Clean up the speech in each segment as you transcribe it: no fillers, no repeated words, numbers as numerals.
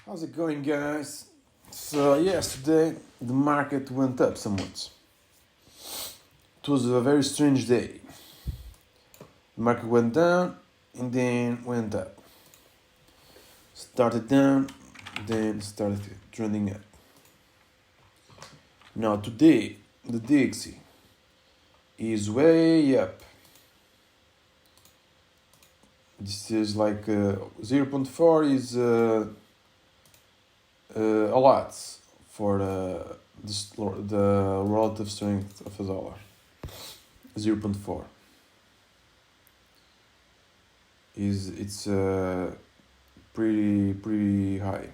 How's it going, guys? So, yesterday the market went up somewhat. It was a very strange day. The market went down and then went up. Started down, then started trending up. Now, today, the DXY is way up. This is like 0.4 is a lot for the relative strength of a dollar. 0.4 it's pretty high.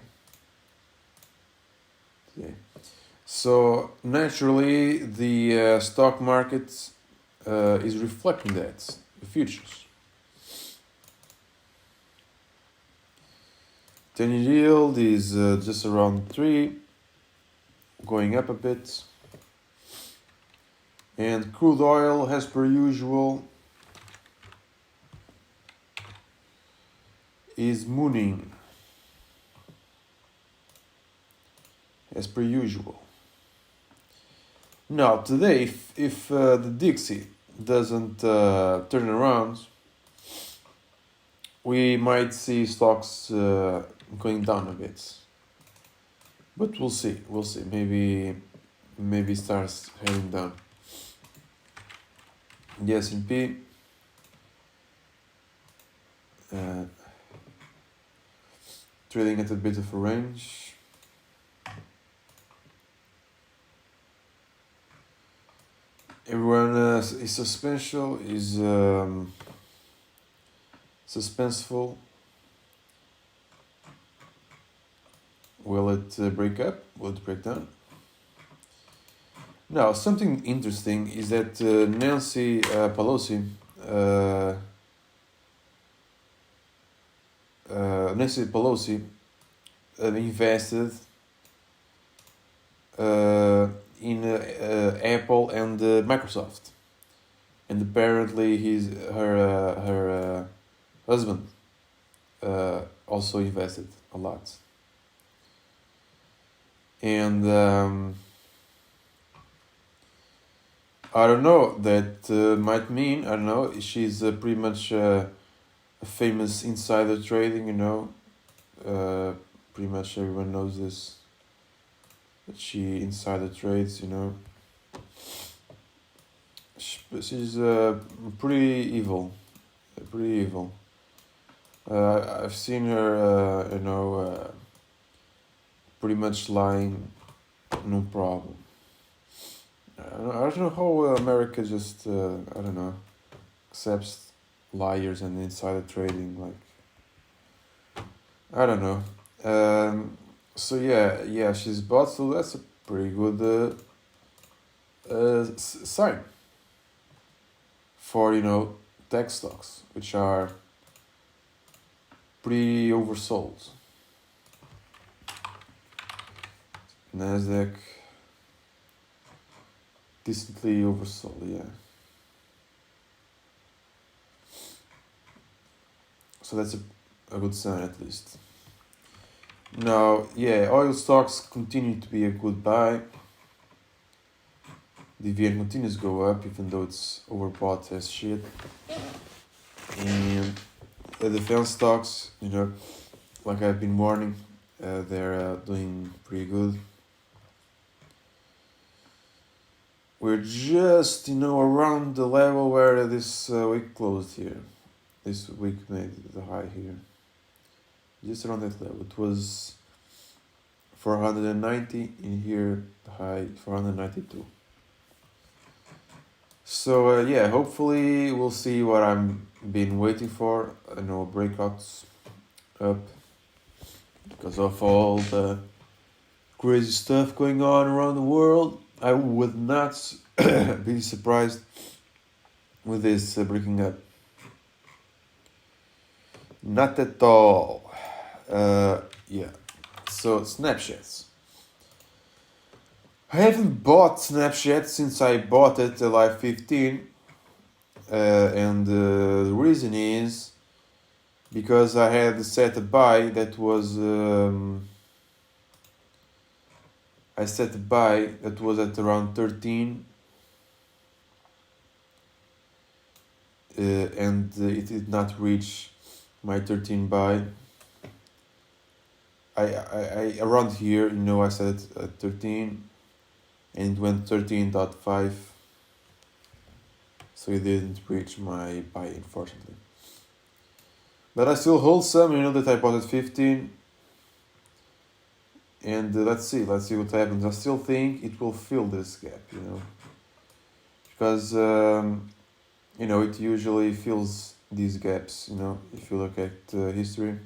Yeah. So naturally, the stock market is reflecting that the futures. 10-year yield is just around 3, going up a bit. And crude oil, as per usual, is mooning. As per usual. Now, today, if the DXY doesn't turn around, we might see stocks going down a bit. But we'll see. Maybe it starts heading down. The S&P trading at a bit of a range. Everyone is suspenseful. Will it break up? Will it break down? Now, something interesting is that Nancy Pelosi invested in Apple and Microsoft, and apparently her husband also invested a lot. And I don't know, that might mean, I don't know, she's pretty much a famous insider trading, pretty much everyone knows this, that she insider trades, She's pretty evil, I've seen her, pretty much lying, no problem. I don't know how America just, accepts liars and insider trading, I don't know. So yeah, she's bought, so that's a pretty good sign for, tech stocks, which are pretty oversold. Nasdaq, decently oversold, yeah. So that's a good sign, at least. Now, yeah, oil stocks continue to be a good buy. The VN continues to go up, even though it's overbought as shit. And the defense stocks, like I've been warning, they're doing pretty good. We're just, around the level where this week closed here. This week made the high here. Just around that level. It was 490, in here the high 492. So yeah, hopefully we'll see what I've been waiting for. Breakouts up because of all the crazy stuff going on around the world. I would not be surprised with this breaking up. Not at all. Yeah. So Snapchats. I haven't bought Snapchat since I bought it at Live 15. And the reason is because I had set a buy that was I set a buy that was at around 13, and it did not reach my 13 buy. I around here, I set it at 13, and it went 13.5, so it didn't reach my buy, unfortunately. But I still hold some, that I bought at 15. And let's see what happens. I still think it will fill this gap, because, it usually fills these gaps, if you look at history.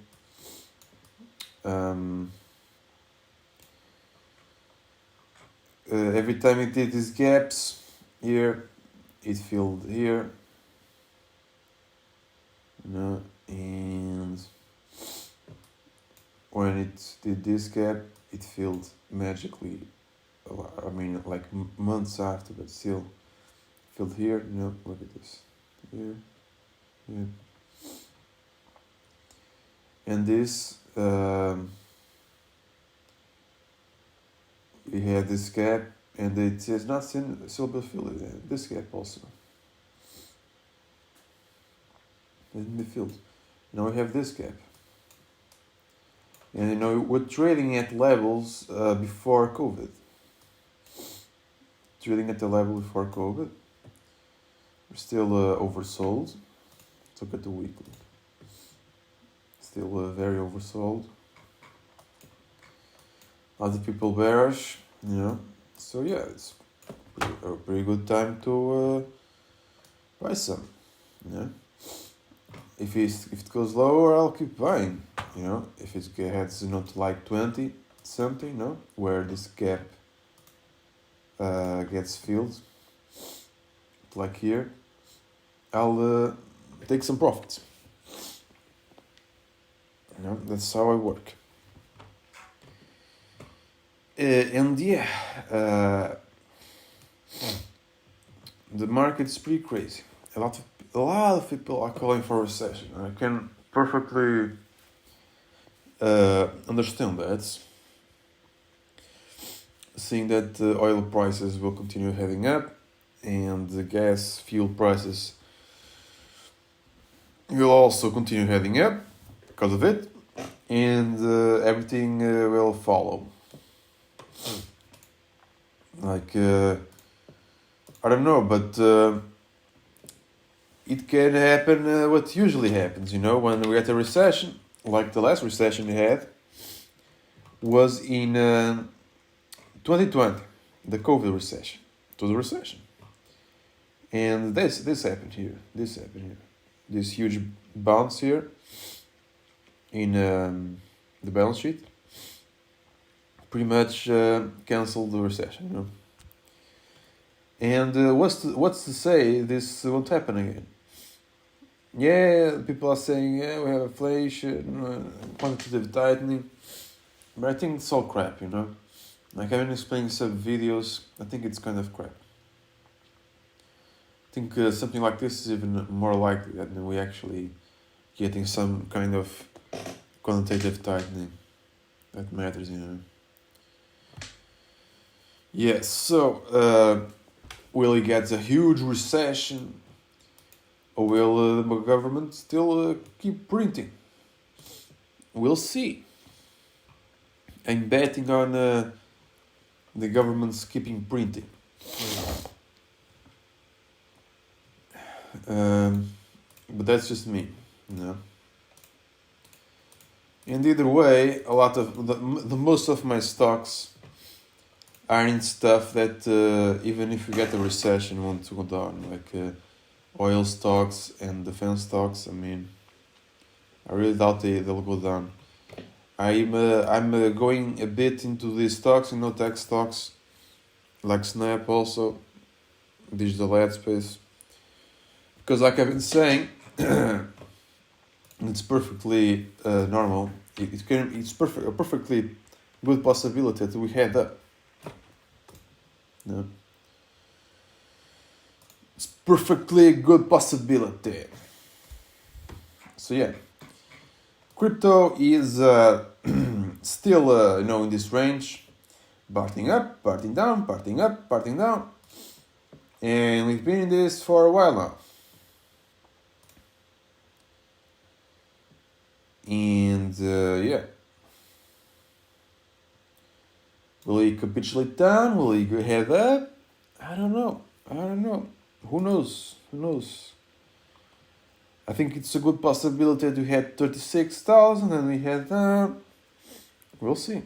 Every time it did these gaps here, it filled here, and when it did this gap, it filled magically. I mean, like months after, but still filled here. Look at this, here, and this. We had this gap, and it has not still filled. This gap also hasn't been filled. Now we have this gap. And we're trading at levels before COVID. Trading at the level before COVID. We're still oversold. Let's look at the weekly. Still very oversold. Other people bearish, So yeah, it's a pretty good time to buy some. If it goes lower, I'll keep buying. If it heads to like 20 something, where this gap gets filled, like here, I'll take some profits. That's how I work. And yeah, the market's pretty crazy. A lot of people are calling for a recession. I can perfectly understand that. Seeing that oil prices will continue heading up, and the gas fuel prices will also continue heading up because of it, and everything will follow. Like, I don't know, but it can happen what usually happens, when we get a recession, like the last recession we had was in 2020, the COVID recession. It was a recession. And this happened here. This huge bounce here in the balance sheet pretty much canceled the recession, And what's to say this won't happen again? Yeah, people are saying, we have inflation, quantitative tightening, but I think it's all crap, Like I've been explaining some videos, I think it's kind of crap. I think something like this is even more likely than we actually getting some kind of quantitative tightening that matters, Yes, so will he get a huge recession, or will the government still keep printing? We'll see. I'm betting on the government's keeping printing. But that's just me, And either way, a lot of the most of my stocks are in stuff that even if we get a recession won't go down, like oil stocks and defense stocks. I mean, I really doubt they'll go down. I'm going a bit into these stocks, tech stocks, like Snap also, digital ad space, because like I've been saying, it's perfectly normal. It's a perfectly good possibility that we head up. It's perfectly a good possibility. So yeah, crypto is still in this range. parting up, parting down, parting up, parting down. And we've been in this for a while now. And yeah. Will he capitulate down? Will he go head up? I don't know. Who knows? I think it's a good possibility to hit 36,000 and we head down. We'll see.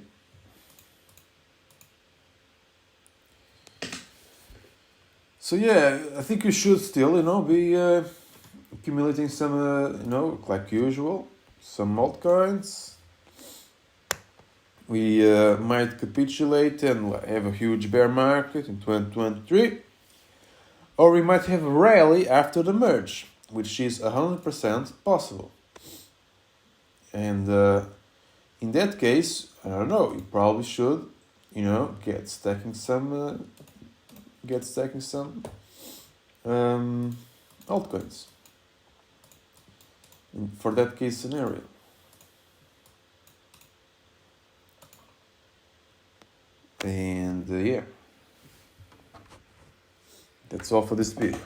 So yeah, I think you should still, be accumulating some, like usual, some altcoins. We might capitulate and have a huge bear market in 2023. Or we might have a rally after the merge, which is 100% possible. And in that case, I don't know, you probably should, get stacking some altcoins for that case scenario. And yeah, that's all for this video.